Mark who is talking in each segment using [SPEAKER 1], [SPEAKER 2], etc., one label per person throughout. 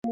[SPEAKER 1] Hey,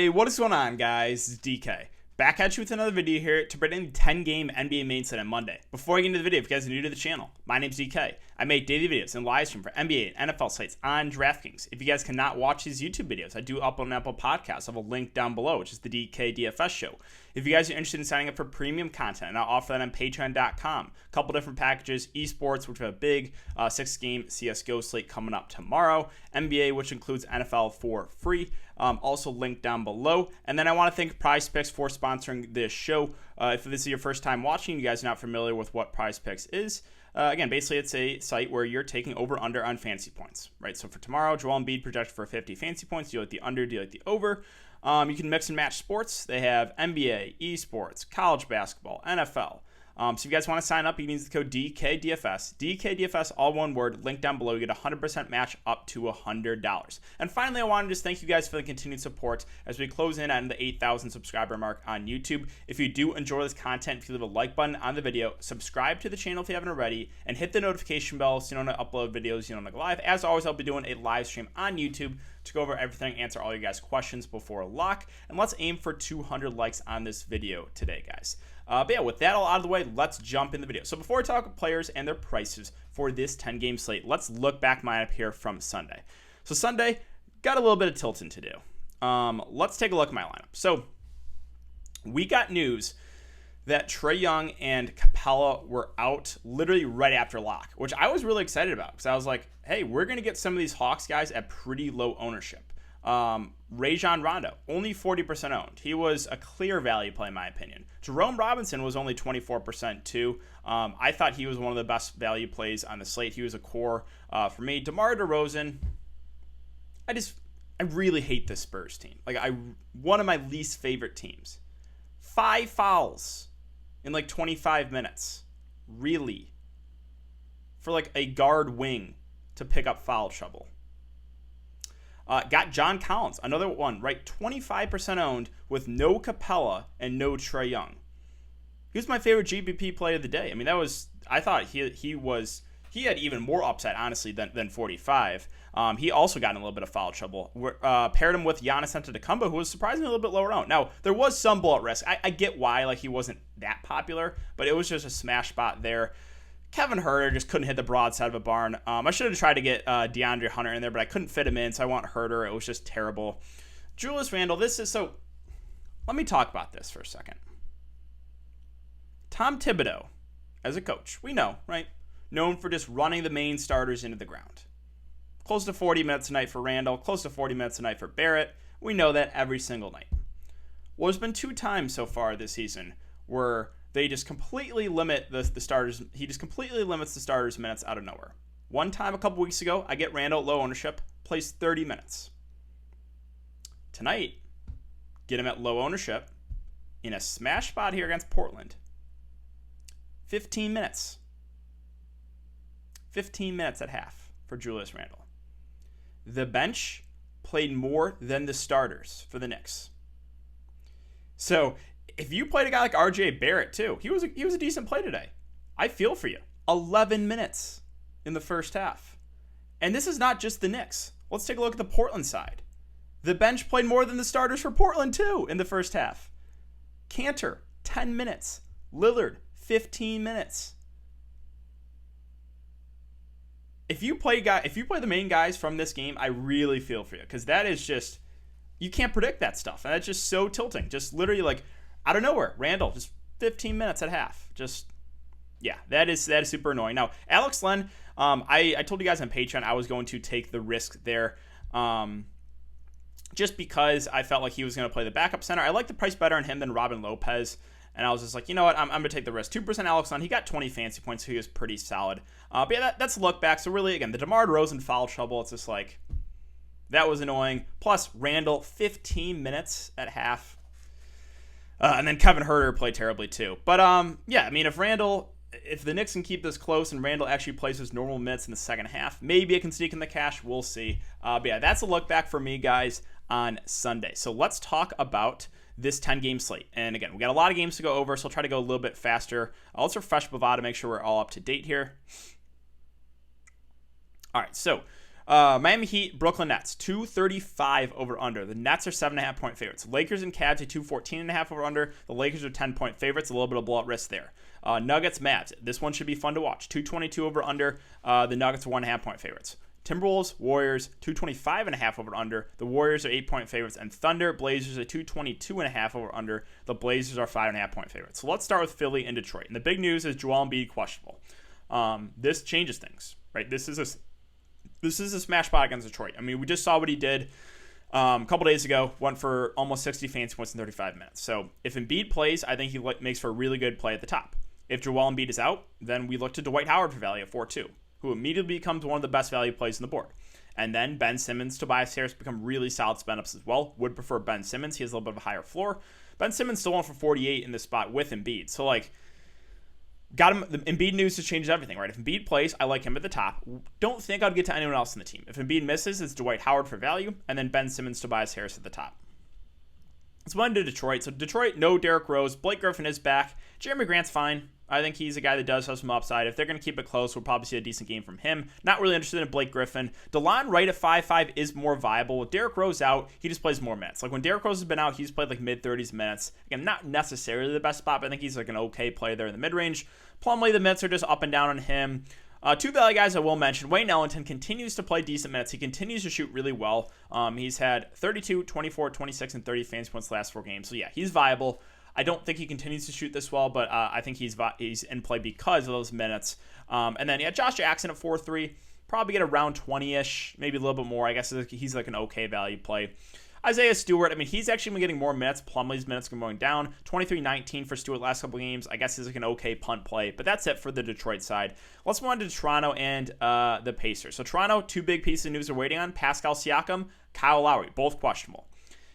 [SPEAKER 1] what is going on, guys? It's DK. Back at you with another video here to predict the 10-game NBA main slate on Monday. Before I get into the video, if you guys are new to the channel, my name's DK. I make daily videos and live stream for NBA and NFL sites on Draftkings. If you guys cannot watch these YouTube videos, I do upload an Apple Podcast. I have a link down below, which is the DK DFS show. If you guys are interested in signing up for premium content, and I'll offer that on patreon.com. A couple different packages, esports, which we have a big 6-game CSGO slate coming up tomorrow, NBA, which includes NFL for free. Also linked down below. And then I want to thank Prize Picks for sponsoring this show. If this is your first time watching, you guys are not familiar with what Prize Picks is. Again, basically it's a site where you're taking over-under on fantasy points, right? So for tomorrow, Joel Embiid projected for 50 fantasy points. Do you like the under? Do you like the over? You can mix and match sports. They have NBA, esports, college basketball, NFL. So if you guys want to sign up, you can use the code DKDFS. DKDFS, all one word, link down below. You get a 100% match up to $100. And finally, I want to just thank you guys for the continued support as we close in on the 8,000 subscriber mark on YouTube. If you do enjoy this content, if you leave a like button on the video, subscribe to the channel if you haven't already, and hit the notification bell so you don't upload videos you don't like live. As always, I'll be doing a live stream on YouTube to go over everything, answer all you guys' questions before lock, and let's aim for 200 likes on this video today, guys. But yeah, with that all out of the way, let's jump in the video. So before we talk players and their prices for this 10-game slate, let's look back my lineup here from Sunday. So Sunday, got a little bit of tilting to do. Let's take a look at my lineup. So we got news that Trae Young and Capella were out literally right after lock, which I was really excited about because I was like, hey, we're going to get some of these Hawks guys at pretty low ownership. Rajon Rondo, only 40% owned. He was a clear value play in my opinion. Jerome Robinson was only 24% too. I thought he was one of the best value plays on the slate. He was a core for me. DeMar DeRozan, I really hate this Spurs team. One of my least favorite teams. 5 fouls in 25 minutes. Really? For a guard wing to pick up foul trouble. Got John Collins, another one, right? 25% owned with no Capella and no Trae Young. He was my favorite GPP play of the day. I mean, I thought he had even more upside, honestly, than 45. He also got in a little bit of foul trouble. Paired him with Giannis Antetokounmpo, who was surprisingly a little bit lower owned. Now, there was some blowout risk. I get why, he wasn't that popular, but it was just a smash spot there. Kevin Huerter just couldn't hit the broadside of a barn. I should have tried to get DeAndre Hunter in there, but I couldn't fit him in, so I want Huerter. It was just terrible. Julius Randle, let me talk about this for a second. Tom Thibodeau, as a coach, we know, right? Known for just running the main starters into the ground. Close to 40 minutes a night for Randle, close to 40 minutes a night for Barrett. We know that every single night. Well, there's been 2 times so far this season where they just completely limit the starters. He just completely limits the starters' minutes out of nowhere. One time a couple weeks ago, I get Randall low ownership, plays 30 minutes. Tonight, get him at low ownership in a smash spot here against Portland. 15 minutes. 15 minutes at half for Julius Randle. The bench played more than the starters for the Knicks. So if you played a guy like RJ Barrett too, he was a decent play today. I feel for you. 11 minutes in the first half. And this is not just the Knicks. Let's take a look at the Portland side. The bench played more than the starters for Portland too in the first half. Cantor, 10 minutes. Lillard, 15 minutes. If you play the main guys from this game, I really feel for you because that is just, you can't predict that stuff. And that's just so tilting. Just literally out of nowhere, Randall, just 15 minutes at half. That is super annoying. Now, Alex Len, I told you guys on Patreon I was going to take the risk there just because I felt like he was going to play the backup center. I like the price better on him than Robin Lopez, and I was just like, you know what, I'm going to take the risk. 2% Alex Len, he got 20 fantasy points, so he was pretty solid. But yeah, that's a look back. So really, again, the DeMar DeRozan foul trouble, it's just that was annoying. Plus, Randall, 15 minutes at half. And then Kevin Huerter played terribly too. But yeah, I mean, if Randall if the Knicks can keep this close and Randall actually plays his normal minutes in the second half, maybe it can sneak in the cash. We'll see. But yeah, that's a look back for me, guys, on Sunday. So let's talk about this 10-game slate. And again, we got a lot of games to go over, so I'll try to go a little bit faster. I'll also refresh Bovada to make sure we're all up to date here. All right, so Miami Heat, Brooklyn Nets, 235 over under. The Nets are 7.5 point favorites. Lakers and Cavs at 214.5 over under. The Lakers are 10-point favorites. A little bit of blowout risk there. Nuggets, Mavs. This one should be fun to watch. 222 over under. The Nuggets are 1.5 point favorites. Timberwolves, Warriors, 225.5 over under. The Warriors are 8-point favorites. And Thunder, Blazers at 222.5 over under. The Blazers are 5.5 point favorites. So let's start with Philly and Detroit. And the big news is Joel Embiid questionable. This changes things, right? This is a smash spot against Detroit. I mean, we just saw what he did a couple days ago. Went for almost 60 fantasy points in 35 minutes. So if Embiid plays, I think he makes for a really good play at the top. If Joel Embiid is out, then we look to Dwight Howard for value at 4-2, who immediately becomes one of the best value plays on the board. And then Ben Simmons, Tobias Harris become really solid spin-ups as well. Would prefer Ben Simmons. He has a little bit of a higher floor. Ben Simmons still went for 48 in this spot with Embiid. So, like, got him. The Embiid news has changed everything, right? If Embiid plays, I like him at the top. Don't think I'd get to anyone else in the team. If Embiid misses, it's Dwight Howard for value, and then Ben Simmons, Tobias Harris at the top. Let's move on to Detroit. So Detroit, no Derrick Rose. Blake Griffin is back. Jeremy Grant's fine. I think he's a guy that does have some upside. If they're going to keep it close, we'll probably see a decent game from him. Not really interested in Blake Griffin. DeLon Wright at 5.5 is more viable. With Derrick Rose out, he just plays more minutes. Like when Derrick Rose has been out, he's played like mid-30s minutes. Again, not necessarily the best spot, but I think he's like an okay play there in the mid-range. Plumlee, the minutes are just up and down on him. Two value guys I will mention. Wayne Ellington continues to play decent minutes. He continues to shoot really well. He's had 32, 24, 26, and 30 fantasy points the last 4 games. So yeah, he's viable. I don't think he continues to shoot this well, but I think he's in play because of those minutes. And then, yeah, Josh Jackson at 4.3. Probably get around 20-ish, maybe a little bit more. I guess he's like an okay value play. Isaiah Stewart, I mean, he's actually been getting more minutes. Plumlee's minutes are going down. 23-19 for Stewart last couple games. I guess he's like an okay punt play, but that's it for the Detroit side. Let's move on to Toronto and the Pacers. So Toronto, 2 big pieces of news are waiting on. Pascal Siakam, Kyle Lowry, both questionable.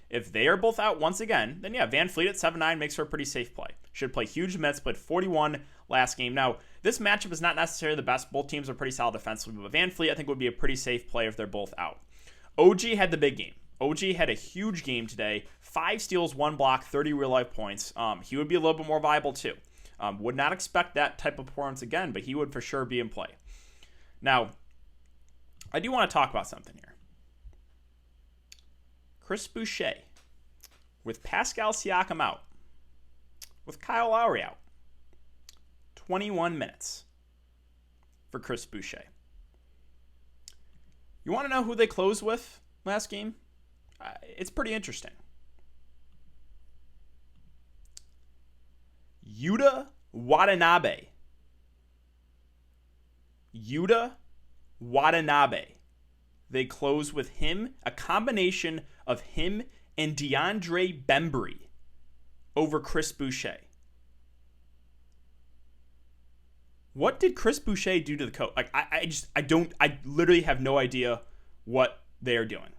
[SPEAKER 1] If they are both out once again, then yeah, Van Fleet at 7.9 makes for a pretty safe play. Should play huge minutes, played 41 last game. Now, this matchup is not necessarily the best. Both teams are pretty solid defensively, but Van Fleet I think would be a pretty safe play if they're both out. OG had the big game. OG had a huge game today. 5 steals, 1 block, 30 real-life points. He would be a little bit more viable too. Would not expect that type of performance again, but he would for sure be in play. Now, I do want to talk about something here. Chris Boucher, with Pascal Siakam out, with Kyle Lowry out, 21 minutes for Chris Boucher. You want to know who they closed with last game? It's pretty interesting. Yuta Watanabe. They close with him, a combination of him and DeAndre Bembry over Chris Boucher. What did Chris Boucher do to the coach? Like I literally have no idea what they are doing.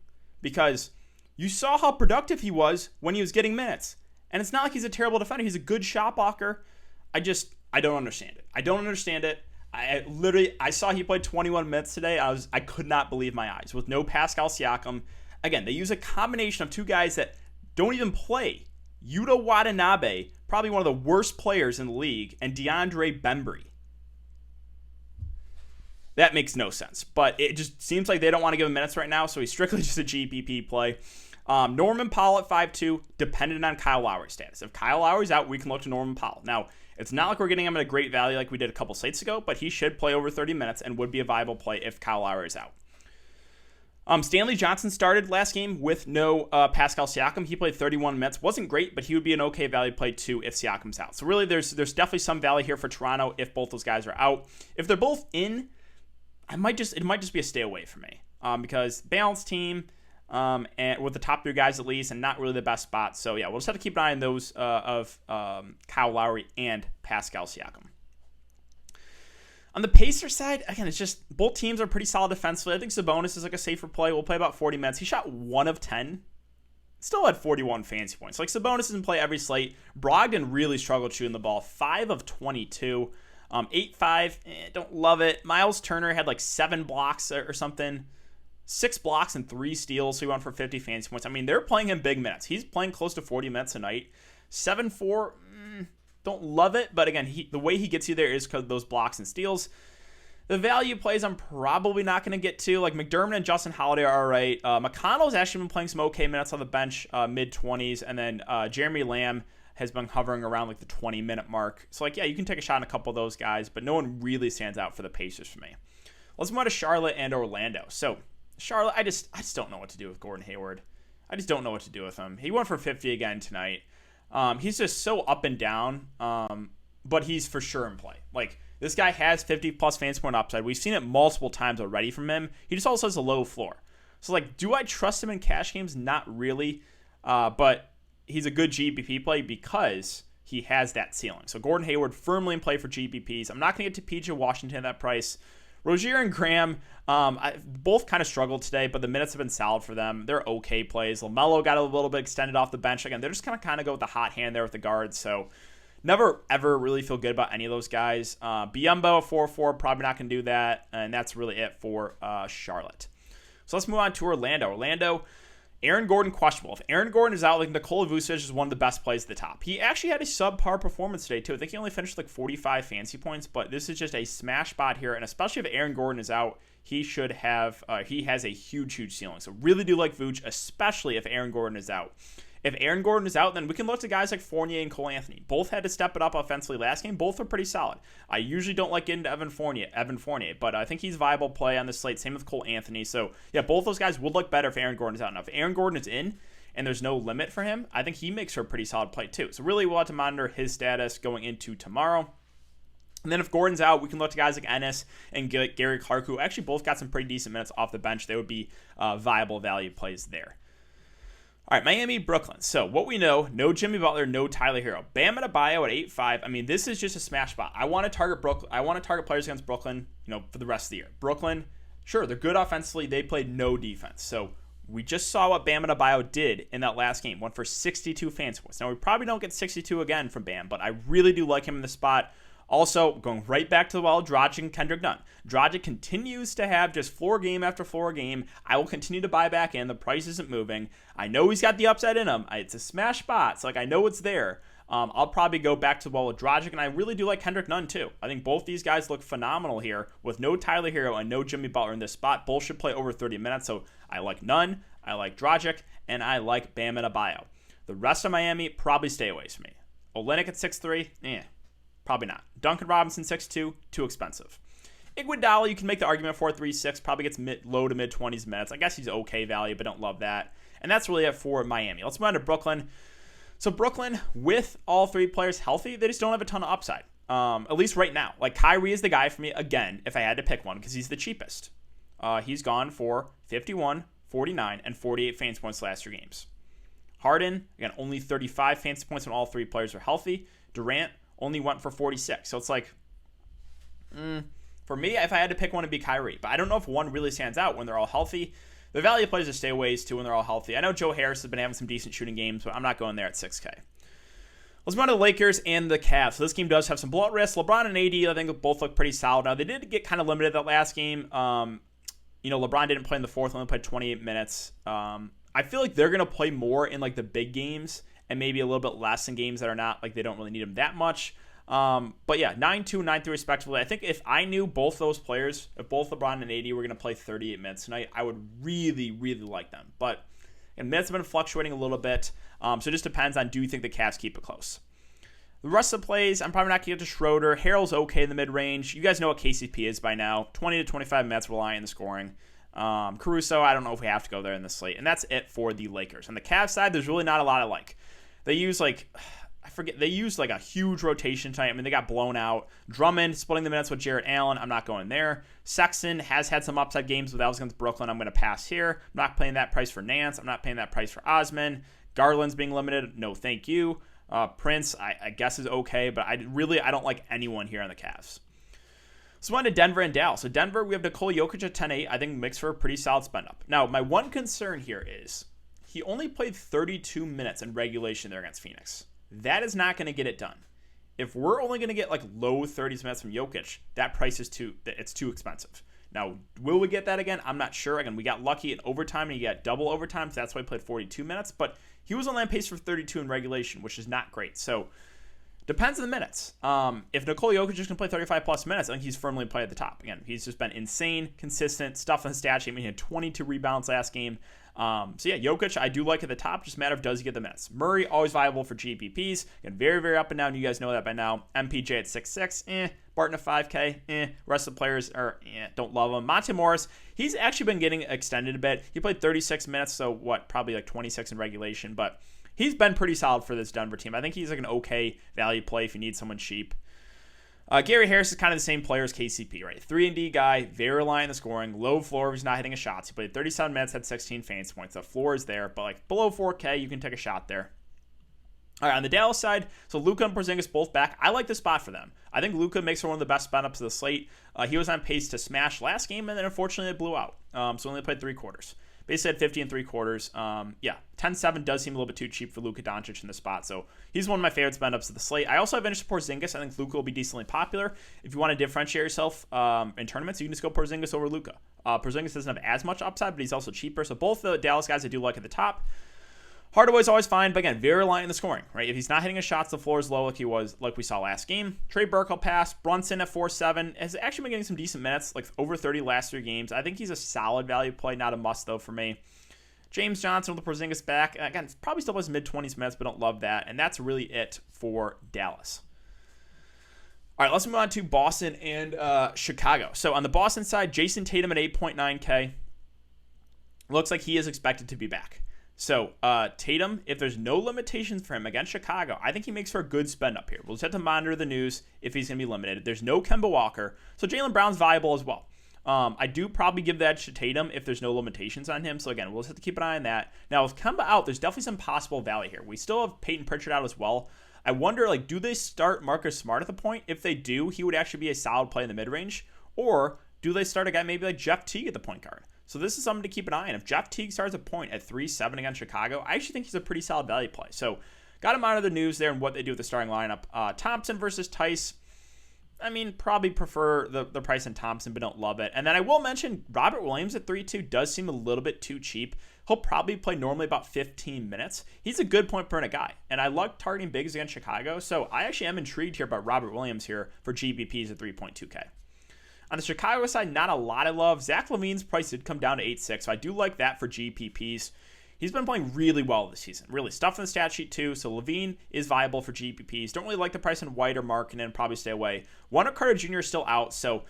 [SPEAKER 1] Because you saw how productive he was when he was getting minutes. And it's not like he's a terrible defender. He's a good shot blocker. I don't understand it. I saw he played 21 minutes today. I could not believe my eyes. With no Pascal Siakam. Again, they use a combination of 2 guys that don't even play. Yuta Watanabe, probably one of the worst players in the league, and DeAndre Bembry. That makes no sense. But it just seems like they don't want to give him minutes right now, so he's strictly just a GPP play. Norman Powell at 5.2, dependent on Kyle Lowry's status. If Kyle Lowry's out, we can look to Norman Powell. Now, it's not like we're getting him at a great value like we did a couple slates ago, but he should play over 30 minutes and would be a viable play if Kyle Lowry is out. Stanley Johnson started last game with no Pascal Siakam. He played 31 minutes. Wasn't great, but he would be an okay value play too if Siakam's out. So really, there's definitely some value here for Toronto if both those guys are out. If they're both in, it might just be a stay away for me because balanced team and with the top 3 guys at least, and not really the best spot. So yeah, we'll just have to keep an eye on those of Kyle Lowry and Pascal Siakam. On the Pacers side, again, it's just both teams are pretty solid defensively. I think Sabonis is like a safer play. We'll play about 40 minutes. He shot 1 of 10. Still had 41 fantasy points. Like Sabonis doesn't play every slate. Brogdon really struggled shooting the ball. 5 of 22. 8-5, don't love it. Miles Turner had like 7 blocks or something. 6 blocks and 3 steals, so he went for 50 fantasy points. I mean, they're playing him big minutes. He's playing close to 40 minutes a night. 7-4, don't love it, but again, the way he gets you there is because of those blocks and steals. The value plays I'm probably not going to get to. Like McDermott and Justin Holiday are all right. McConnell's actually been playing some okay minutes on the bench, mid-20s, and then Jeremy Lamb has been hovering around like the 20-minute mark. So like, yeah, you can take a shot on a couple of those guys, but no one really stands out for the Pacers for me. Let's move on to Charlotte and Orlando. So Charlotte, I just don't know what to do with Gordon Hayward. I just don't know what to do with him. He went for 50 again tonight. He's just so up and down, but he's for sure in play. Like, this guy has 50-plus fantasy point upside. We've seen it multiple times already from him. He just also has a low floor. So, like, do I trust him in cash games? Not really, but he's a good GPP play because he has that ceiling. So, Gordon Hayward firmly in play for GPPs. I'm not going to get to PJ Washington at that price. Rozier and Graham, both kind of struggled today, but the minutes have been solid for them. They're okay plays. LaMelo got a little bit extended off the bench. Again, they're just going to kind of go with the hot hand there with the guards. So never, ever really feel good about any of those guys. Biyombo, 4-4, probably not going to do that. And that's really it for Charlotte. So let's move on to Orlando. Aaron Gordon questionable. If Aaron Gordon is out, like Nikola Vucevic is one of the best plays at the top. He actually had a subpar performance today too. I think he only finished like 45 fantasy points, but this is just a smash spot here. And especially if Aaron Gordon is out, he should have. He has a huge ceiling. So really do like Vooch, especially if Aaron Gordon is out. If Aaron Gordon is out, then we can look to guys like Fournier and Cole Anthony. Both had to step it up offensively last game. Both are pretty solid. I usually don't like getting to Evan Fournier, but I think he's a viable play on the slate. Same with Cole Anthony. So, yeah, both those guys would look better if Aaron Gordon is out. Now, if Aaron Gordon is in and there's no limit for him, I think he makes for a pretty solid play too. So, really, we'll have to monitor his status going into tomorrow. And then if Gordon's out, we can look to guys like Ennis and Gary Clark, who actually both got some pretty decent minutes off the bench. They would be viable value plays there. All right, Miami, Brooklyn. So what we know, no Jimmy Butler, no Tyler Hero. Bam Adebayo at 8-5. I mean, this is just a smash spot. I want to target Brooklyn. I want to target players against Brooklyn, for the rest of the year. Brooklyn, sure, they're good offensively. They played no defense. So we just saw what Bam Adebayo did in that last game. Went for 62 fantasy points. Now, we probably don't get 62 again from Bam, but I really do like him in the spot. Also, going right back to the well, Dragic and Kendrick Nunn. Dragic continues to have just floor game after floor game. I will continue to buy back in. The price isn't moving. I know he's got the upside in him. It's a smash spot, so I know it's there. I'll probably go back to the well with Dragic, and I really do like Kendrick Nunn too. I think both these guys look phenomenal here with no Tyler Hero and no Jimmy Butler in this spot. Both should play over 30 minutes, so I like Nunn, I like Dragic, and I like Bam Adebayo. The rest of Miami, probably stay away from me. Olynyk at 6'3", probably not. Duncan Robinson, 6'2", too expensive. Iguodala, you can make the argument for 3-6, probably gets low to mid-20s minutes. I guess he's okay value, but don't love that. And that's really it for Miami. Let's move on to Brooklyn. So Brooklyn, with all three players healthy, they just don't have a ton of upside, at least right now. Like, Kyrie is the guy for me, again, if I had to pick one, because he's the cheapest. He's gone for 51, 49, and 48 fantasy points the last 3 games. Harden, again, only 35 fantasy points when all three players are healthy. Durant only went for 46. So it's like, for me, if I had to pick one, it'd be Kyrie. But I don't know if one really stands out when they're all healthy. The value plays to stay away too when they're all healthy. I know Joe Harris has been having some decent shooting games, but I'm not going there at 6K. Let's move on to the Lakers and the Cavs. So this game does have some blowout risks. LeBron and AD, I think, both look pretty solid. Now, they did get kind of limited that last game. LeBron didn't play in the fourth, only played 28 minutes. I feel like they're going to play more in, like, the big games and maybe a little bit less in games that are not, like, they don't really need him that much. But yeah, 9-2, 9-3 respectively. I think if I knew both those players, if both LeBron and AD were going to play 38 minutes tonight, I would really, really like them. But minutes have been fluctuating a little bit, so it just depends on, do you think the Cavs keep it close? The rest of the plays, I'm probably not going to get to Schroeder. Harrell's okay in the mid-range. You guys know what KCP is by now. 20 to 25 minutes relying on the scoring. Caruso, I don't know if we have to go there in the slate. And that's it for the Lakers. On the Cavs side, there's really not a lot I like. They use, they used a huge rotation tonight. I mean, they got blown out. Drummond splitting the minutes with Jarrett Allen. I'm not going there. Sexton has had some upside games, but that was against Brooklyn. I'm going to pass here. I'm not paying that price for Nance. I'm not paying that price for Osman. Garland's being limited. No, thank you. Prince, I guess, is okay, but I don't like anyone here on the Cavs. So on to Denver and Dallas. So Denver, we have Nikola Jokic at 10-8. I think makes for a pretty solid spend up. Now, my one concern here is he only played 32 minutes in regulation there against Phoenix. That is not going to get it done. if we're only going to get like low 30s minutes from Jokic, that price is too expensive. Now, will we get that again? I'm not sure. Again, we got lucky in overtime, and he got double overtime, so that's why he played 42 minutes. But he was only on pace for 32 in regulation, which is not great. So, depends on the minutes. If Nikola Jokic is going to play 35-plus minutes, I think he's firmly played at the top. Again, he's just been insane, consistent, stuff on the stat sheet. I mean, he had 22 rebounds last game. So, yeah, Jokic, I do like at the top. Just a matter of does he get the minutes. Murray, always viable for GPPs. Again, very, very up and down. You guys know that by now. MPJ at 6'6", Barton at 5K, Rest of the players are, don't love him. Monte Morris, he's actually been getting extended a bit. He played 36 minutes, so probably like 26 in regulation, but he's been pretty solid for this Denver team. I think he's like an okay value play if you need someone cheap. Gary Harris is kind of the same player as KCP, right? 3-and-D guy, very reliant on the scoring, low floor if he's not hitting a shot. He played 37 minutes, had 16 fantasy points. The floor is there, but like below 4K, you can take a shot there. All right, on the Dallas side, so Luka and Porzingis both back. I like the spot for them. I think Luka makes for one of the best spot ups of the slate. He was on pace to smash last game, and then unfortunately it blew out. So only played 3 quarters. Basically had 50 and 3 quarters. 10-7 does seem a little bit too cheap for Luka Doncic in the spot. So he's one of my favorite spend ups of the slate. I also have interest in Porzingis. I think Luka will be decently popular. If you want to differentiate yourself in tournaments, you can just go Porzingis over Luka. Porzingis doesn't have as much upside, but he's also cheaper. So both the Dallas guys I do like at the top. Hardaway's always fine, but again, very reliant on the scoring, right? If he's not hitting his shots, the floor is low like we saw last game. Trey Burke will pass. Brunson at 4.7 has actually been getting some decent minutes, like over 30 last 3 games. I think he's a solid value play, not a must though for me. James Johnson with the Porzingis back. Again, probably still plays mid-20s minutes, but don't love that. And that's really it for Dallas. All right, let's move on to Boston and Chicago. So on the Boston side, Jason Tatum at 8.9K. Looks like he is expected to be back. So Tatum, if there's no limitations for him against Chicago, I think he makes for a good spend up here. We'll just have to monitor the news if he's going to be limited. There's no Kemba Walker, so Jaylen Brown's viable as well. I do probably give that to Tatum if there's no limitations on him. So again, we'll just have to keep an eye on that. Now with Kemba out, there's definitely some possible value here. We still have Peyton Pritchard out as well. I wonder, like, do they start Marcus Smart at the point? If they do, he would actually be a solid play in the mid-range. Or do they start a guy maybe like Jeff Teague at the point guard? So this is something to keep an eye on. If Jeff Teague starts a point at 3.7 against Chicago, I actually think he's a pretty solid value play. So got to monitor the news there and what they do with the starting lineup. Thompson versus Tice. I mean, probably prefer the price on Thompson, but don't love it. And then I will mention Robert Williams at 3.2 does seem a little bit too cheap. He'll probably play normally about 15 minutes. He's a good point per minute guy. And I like targeting bigs against Chicago. So I actually am intrigued here about Robert Williams here for GPPs at 3.2K. On the Chicago side, not a lot I love. Zach LaVine's price did come down to 8.6, so I do like that for GPPs. He's been playing really well this season. Really, stuff in the stat sheet too, so LaVine is viable for GPPs. Don't really like the price on White or Markkanen, probably stay away. Wendell Carter Jr. is still out, so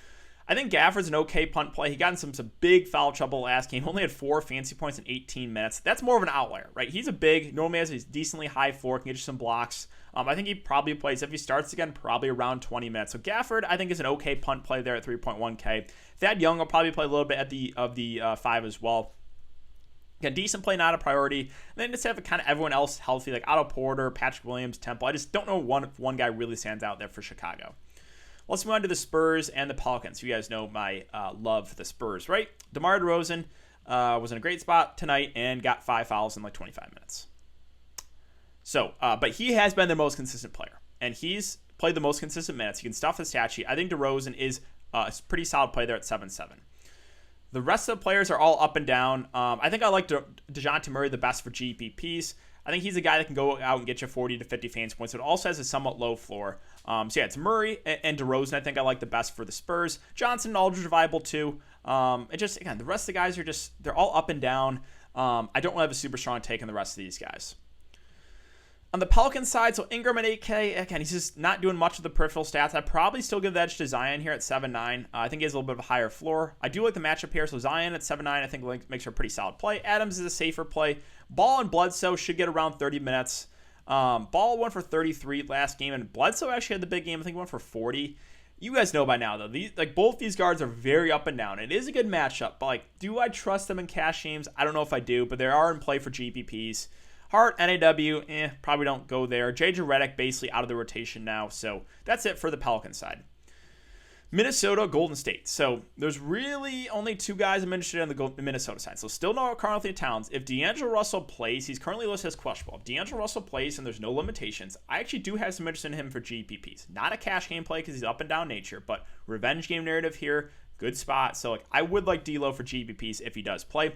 [SPEAKER 1] I think Gafford's an okay punt play. He got in some big foul trouble last game. Only had 4 fantasy points in 18 minutes. That's more of an outlier, right? He's a big, normally has a decently high floor, can get you some blocks. I think he probably plays, if he starts again, probably around 20 minutes. So Gafford, I think, is an okay punt play there at 3.1K. Thad Young will probably play a little bit at the 5 as well. Again, decent play, not a priority. And then just have kind of everyone else healthy, like Otto Porter, Patrick Williams, Temple. I just don't know one guy really stands out there for Chicago. Let's move on to the Spurs and the Pelicans. You guys know my love for the Spurs, right? DeMar DeRozan was in a great spot tonight and got 5 fouls in like 25 minutes. So, but he has been their most consistent player, and he's played the most consistent minutes. You can stuff the stat sheet. I think DeRozan is a pretty solid play there at 7.7. The rest of the players are all up and down. I think I like DeJounte Murray the best for GPPs. I think he's a guy that can go out and get you 40 to 50 fantasy points. It also has a somewhat low floor. So yeah, it's Murray and DeRozan. I think I like the best for the Spurs. Johnson and Aldridge are viable too. Again, the rest of the guys are they're all up and down. I don't really have a super strong take on the rest of these guys. On the Pelicans side, so Ingram at 8K, again, he's just not doing much of the peripheral stats. I'd probably still give the edge to Zion here at 7.9. I think he has a little bit of a higher floor. I do like the matchup here, so Zion at 7.9 I think makes for a pretty solid play. Adams is a safer play. Ball and Bledsoe should get around 30 minutes. Ball went for 33 last game, and Bledsoe actually had the big game. I think he went for 40. You guys know by now, though, both these guards are very up and down. It is a good matchup, but do I trust them in cash games? I don't know if I do, but they are in play for GPPs. Hart, NAW, probably don't go there. JJ Redick basically out of the rotation now, so that's it for the Pelican side. Minnesota, Golden State. So there's really only two guys I'm interested in the Minnesota side. So still no Karl-Anthony Towns. If D'Angelo Russell plays, he's currently listed as questionable. If D'Angelo Russell plays and there's no limitations, I actually do have some interest in him for GPPs. Not a cash game play because he's up and down nature, but revenge game narrative here, good spot. So like I would like D'Lo for GPPs if he does play.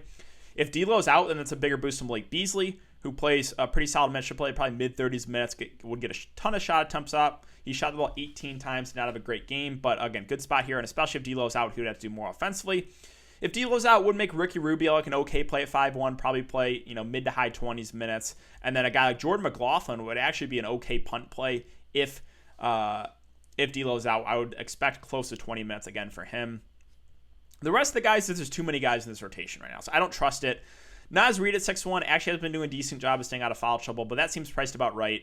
[SPEAKER 1] If D'Lo's out, then it's a bigger boost from Blake Beasley, who plays a pretty solid minutes to play, probably mid-30s minutes, would get a ton of shot attempts up. He shot the ball 18 times, not have a great game, but again, good spot here, and especially if D'Lo's out, he would have to do more offensively. If D'Lo's out, would make Ricky Rubio like an okay play at 5-1, probably play mid to high 20s minutes, and then a guy like Jordan McLaughlin would actually be an okay punt play if D'Lo's out. I would expect close to 20 minutes again for him. The rest of the guys, there's too many guys in this rotation right now, so I don't trust it. Naz Reid at 6-1 actually has been doing a decent job of staying out of foul trouble, but that seems priced about right.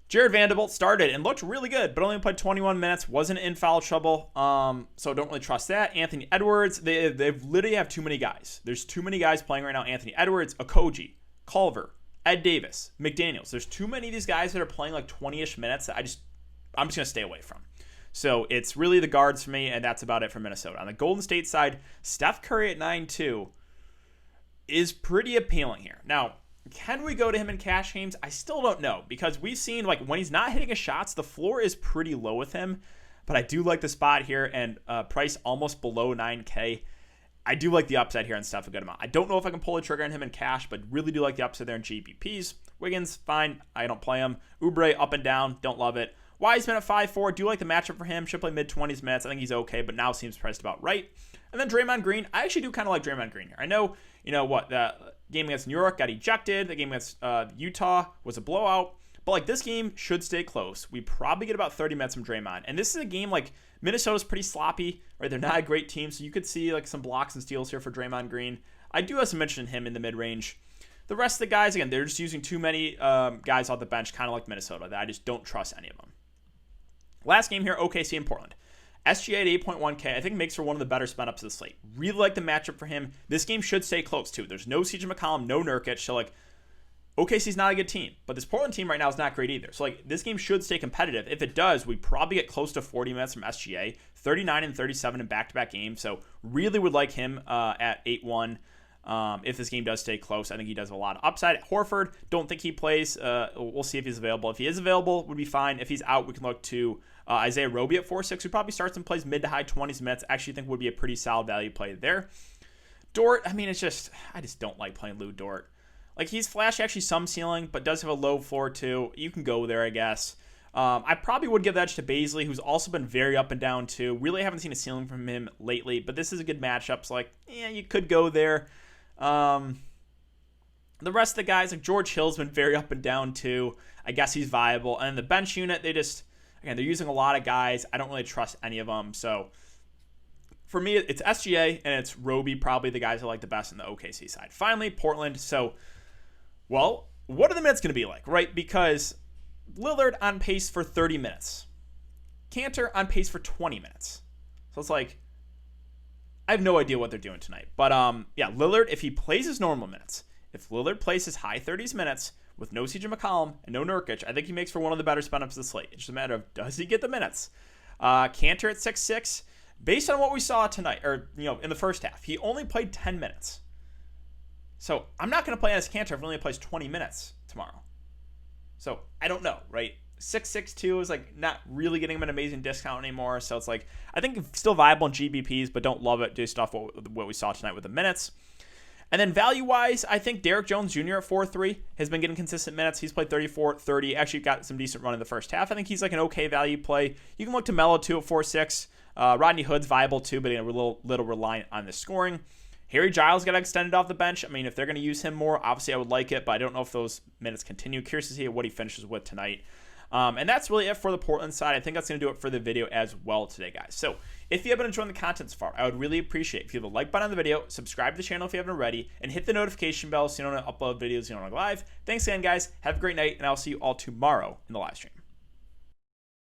[SPEAKER 1] Jared Vanderbilt started and looked really good, but only played 21 minutes, wasn't in foul trouble, so don't really trust that. Anthony Edwards, they literally have too many guys. There's too many guys playing right now. Anthony Edwards, Okogie, Culver, Ed Davis, McDaniels. There's too many of these guys that are playing like 20-ish minutes that I'm just going to stay away from. So it's really the guards for me, and that's about it for Minnesota. On the Golden State side, Steph Curry at 9-2 is pretty appealing here. Now, can we go to him in cash games? I still don't know, because we've seen like when he's not hitting his shots, the floor is pretty low with him. But I do like the spot here, and price almost below 9K. I do like the upside here on Steph a good amount. I don't know if I can pull the trigger on him in cash, but really do like the upside there in GPPs. Wiggins, fine. I don't play him. Oubre, up and down. Don't love it. Wiseman at 5-4. Do like the matchup for him. Should play mid-20s minutes. I think he's okay, but now seems priced about right. And then Draymond Green. I actually do kind of like Draymond Green here. I know, the game against New York got ejected. The game against Utah was a blowout. But like this game should stay close. We probably get about 30 minutes from Draymond. And this is a game like Minnesota's pretty sloppy, right? They're not a great team, so you could see like some blocks and steals here for Draymond Green. I do have some mention in him in the mid-range. The rest of the guys, again, they're just using too many guys off the bench, kind of like Minnesota, that I just don't trust any of them. Last game here, OKC and Portland. SGA at 8.1K, I think makes for one of the better spin ups of the slate. Really like the matchup for him. This game should stay close, too. There's no CJ McCollum, no Nurkic, so like OKC's not a good team, but this Portland team right now is not great either. So like this game should stay competitive. If it does, we probably get close to 40 minutes from SGA, 39 and 37 in back-to-back games. So really would like him at 8-1 if this game does stay close. I think he does have a lot of upside. Horford, don't think he plays. We'll see if he's available. If he is available, would be fine. If he's out, we can look to Isaiah Roby at 4-6, who probably starts and plays mid to high 20s minutes. Actually think would be a pretty solid value play there. Dort, I mean, I just don't like playing Lou Dort. Like, he's flashy, actually some ceiling, but does have a low floor too. You can go there, I guess. I probably would give the edge to Baisley, who's also been very up and down too. Really haven't seen a ceiling from him lately, but this is a good matchup. So, like, yeah, you could go there. The rest of the guys, like George Hill's been very up and down too. I guess he's viable. And the bench unit, they're using a lot of guys. I don't really trust any of them. So, for me, it's SGA and it's Roby, probably the guys I like the best in the OKC side. Finally, Portland. So, well, what are the minutes going to be like, right? Because Lillard on pace for 30 minutes. Cantor on pace for 20 minutes. So it's like, I have no idea what they're doing tonight. But, yeah, Lillard, if he plays his normal minutes, if Lillard plays his high 30s minutes with no CJ McCollum and no Nurkic, I think he makes for one of the better spin-ups of the slate. It's just a matter of, does he get the minutes? Cantor at 6-6. Based on what we saw tonight, or, in the first half, he only played 10 minutes. So I'm not going to play as Cantor if he only plays 20 minutes tomorrow. So I don't know, right? 6.62 is like not really getting him an amazing discount anymore. So it's like, I think still viable in GBPs, but don't love it based off what we saw tonight with the minutes. And then value-wise, I think Derek Jones Jr. at 4.3 has been getting consistent minutes. He's played 34, 30, actually got some decent run in the first half. I think he's like an okay value play. You can look to Melo too at 4.6. Rodney Hood's viable too, but a little reliant on the scoring. Harry Giles got extended off the bench. I mean, if they're going to use him more, obviously I would like it, but I don't know if those minutes continue. Curious to see what he finishes with tonight. And that's really it for the Portland side. I think that's going to do it for the video as well today, guys. So if you have been enjoying the content so far, I would really appreciate if you hit the like button on the video, subscribe to the channel if you haven't already, and hit the notification bell so you don't upload videos you don't want to go live. Thanks again, guys. Have a great night, and I'll see you all tomorrow in the live stream.